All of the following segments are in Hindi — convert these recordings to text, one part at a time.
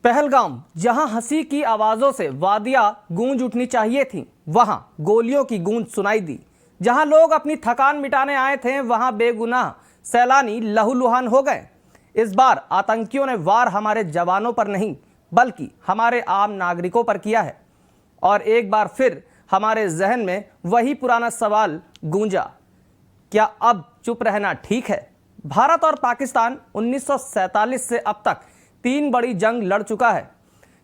पहलगाम, जहां हंसी की आवाजों से वादियां गूंज उठनी चाहिए थीं, वहां गोलियों की गूंज सुनाई दी। जहां लोग अपनी थकान मिटाने आए थे, वहां बेगुनाह सैलानी लहूलुहान हो गए। इस बार आतंकियों ने वार हमारे जवानों पर नहीं, बल्कि हमारे आम नागरिकों पर किया है। और एक बार फिर हमारे जहन में वही पुराना सवाल गूंजा, क्या अब चुप रहना ठीक है? भारत और पाकिस्तान 1947 से अब तक 3 बड़ी जंग लड़ चुका है,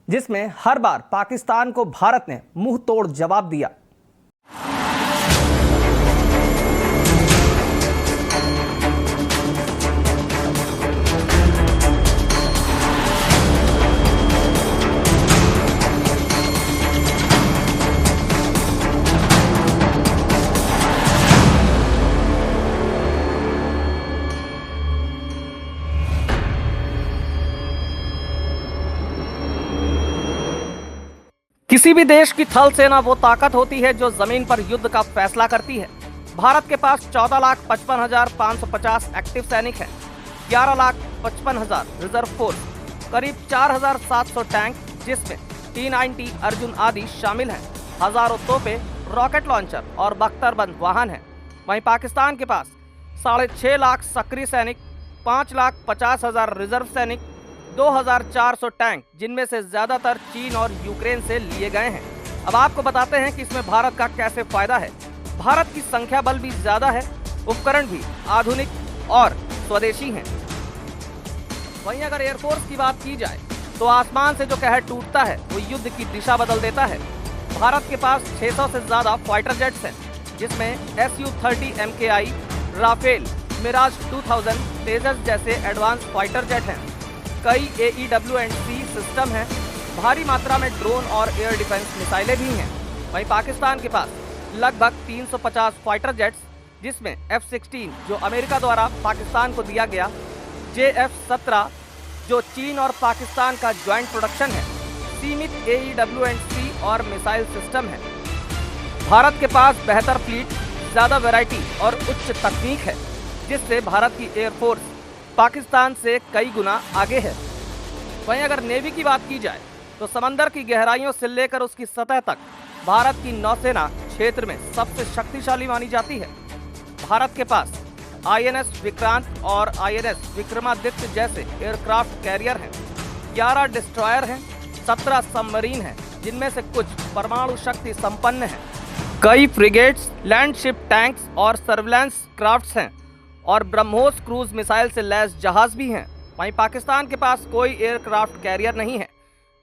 जिसमें हर बार पाकिस्तान को भारत ने मुंह तोड़ जवाब दिया। किसी भी देश की थल सेना वो ताकत होती है जो जमीन पर युद्ध का फैसला करती है। भारत के पास 14,55,550 एक्टिव सैनिक हैं, 11,55,000 रिजर्व फोर्स, करीब 4,700 टैंक, जिसमें T-90 अर्जुन आदि शामिल हैं, हजारों तोपे, रॉकेट लॉन्चर और बख्तरबंद वाहन हैं। वहीं पाकिस्तान के पास 6.5 लाख सक्रिय सैनिक, 5,50,000 रिजर्व सैनिक, 2,400 टैंक, जिनमें से ज्यादातर चीन और यूक्रेन से लिए गए हैं। अब आपको बताते हैं कि इसमें भारत का कैसे फायदा है। भारत की संख्या बल भी ज्यादा है, उपकरण भी आधुनिक और स्वदेशी हैं। वहीं अगर एयरफोर्स की बात की जाए तो आसमान से जो कहर टूटता है वो युद्ध की दिशा बदल देता है। भारत के पास 600 से ज्यादा फाइटर जेट्स हैं, जिसमें Su-30 MKI, राफेल, मिराज 2000, तेजस जैसे एडवांस फाइटर जेट हैं। कई AEW&C सिस्टम हैं, भारी मात्रा में ड्रोन और एयर डिफेंस मिसाइलें भी हैं। वहीं पाकिस्तान के पास लगभग 350 फाइटर जेट्स, जिसमें F-16 जो अमेरिका द्वारा पाकिस्तान को दिया गया, JF-17 जो चीन और पाकिस्तान का ज्वाइंट प्रोडक्शन है, सीमित AEW&C और मिसाइल सिस्टम है। भारत के पास बेहतर फ्लीट, ज़्यादा वैरायटी और उच्च तकनीक है, जिससे भारत की एयरफोर्स पाकिस्तान से कई गुना आगे है। वहीं अगर नेवी की बात की जाए तो समंदर की गहराइयों से लेकर उसकी सतह तक भारत की नौसेना क्षेत्र में सबसे शक्तिशाली मानी जाती है। भारत के पास INS विक्रांत और INS विक्रमादित्य जैसे एयरक्राफ्ट कैरियर हैं, 11 डिस्ट्रॉयर हैं, 17 सबमरीन हैं, जिनमें से कुछ परमाणु शक्ति संपन्न हैं, कई फ्रिगेट्स, लैंडशिप टैंक्स और सर्विलांस क्राफ्ट्स हैं, और ब्रह्मोस क्रूज मिसाइल से लैस जहाज भी हैं। वहीं पाकिस्तान के पास कोई एयरक्राफ्ट कैरियर नहीं है,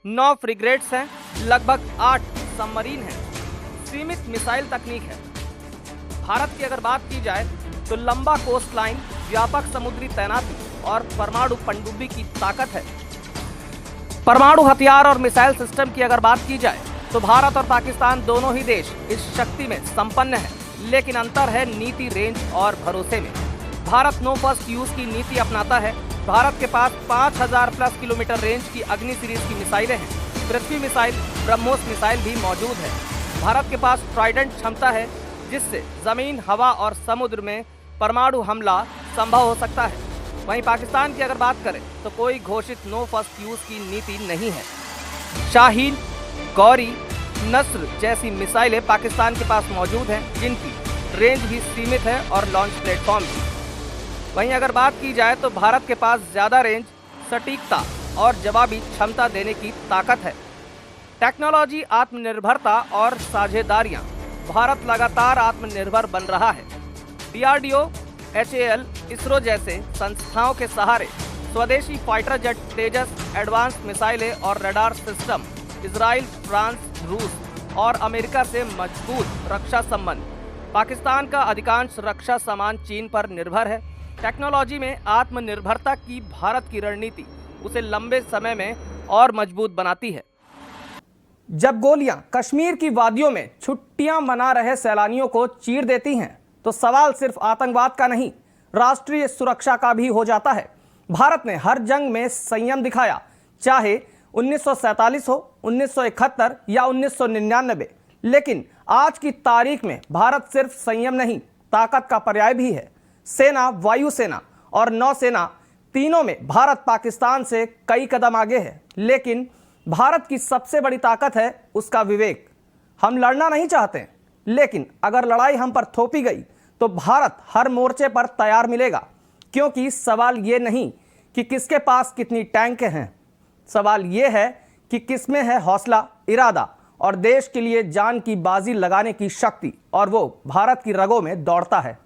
9 फ्रिगेट्स हैं, लगभग 8 सबमरीन हैं, सीमित मिसाइल तकनीक है। भारत की अगर बात की जाए तो लंबा कोस्ट लाइन, व्यापक समुद्री तैनाती और परमाणु पनडुब्बी की ताकत है। परमाणु हथियार और मिसाइल सिस्टम की अगर बात की जाए तो भारत और पाकिस्तान दोनों ही देश इस शक्ति में संपन्न है, लेकिन अंतर है नीति, रेंज और भरोसे में। भारत नो फर्स्ट यूज की नीति अपनाता है। भारत के पास 5000 प्लस किलोमीटर रेंज की अग्नि सीरीज की मिसाइलें हैं, पृथ्वी मिसाइल, ब्रह्मोस मिसाइल भी मौजूद है। भारत के पास ट्राइडेंट क्षमता है, जिससे जमीन, हवा और समुद्र में परमाणु हमला संभव हो सकता है। वहीं पाकिस्तान की अगर बात करें तो कोई घोषित नो फर्स्ट यूज की नीति नहीं है। शाहीन, गौरी, नस्र जैसी मिसाइलें पाकिस्तान के पास मौजूद हैं, जिनकी रेंज भी सीमित है और लॉन्च प्लेटफॉर्म भी। वहीं अगर बात की जाए तो भारत के पास ज़्यादा रेंज, सटीकता और जवाबी क्षमता देने की ताकत है। टेक्नोलॉजी, आत्मनिर्भरता और साझेदारियां, भारत लगातार आत्मनिर्भर बन रहा है। DRDO, HAL, इसरो जैसे संस्थाओं के सहारे स्वदेशी फाइटर जेट, तेजस, एडवांस मिसाइलें और रडार सिस्टम, इजराइल, फ्रांस, रूस और अमेरिका से मजबूत रक्षा संबंध। पाकिस्तान का अधिकांश रक्षा सामान चीन पर निर्भर है। टेक्नोलॉजी में आत्मनिर्भरता की भारत की रणनीति उसे लंबे समय में और मजबूत बनाती है। जब गोलियां कश्मीर की वादियों में छुट्टियां मना रहे सैलानियों को चीर देती हैं, तो सवाल सिर्फ आतंकवाद का नहीं, राष्ट्रीय सुरक्षा का भी हो जाता है। भारत ने हर जंग में संयम दिखाया, चाहे 1947 हो, 1971 या 1999, लेकिन आज की तारीख में भारत सिर्फ संयम नहीं, ताकत का पर्याय भी है। सेना, वायुसेना और नौसेना तीनों में भारत पाकिस्तान से कई कदम आगे है, लेकिन भारत की सबसे बड़ी ताकत है उसका विवेक। हम लड़ना नहीं चाहते, लेकिन अगर लड़ाई हम पर थोपी गई तो भारत हर मोर्चे पर तैयार मिलेगा, क्योंकि सवाल ये नहीं कि किसके पास कितनी टैंक हैं, सवाल ये है कि किसमें है हौसला, इरादा और देश के लिए जान की बाजी लगाने की शक्ति, और वो भारत की रगों में दौड़ता है।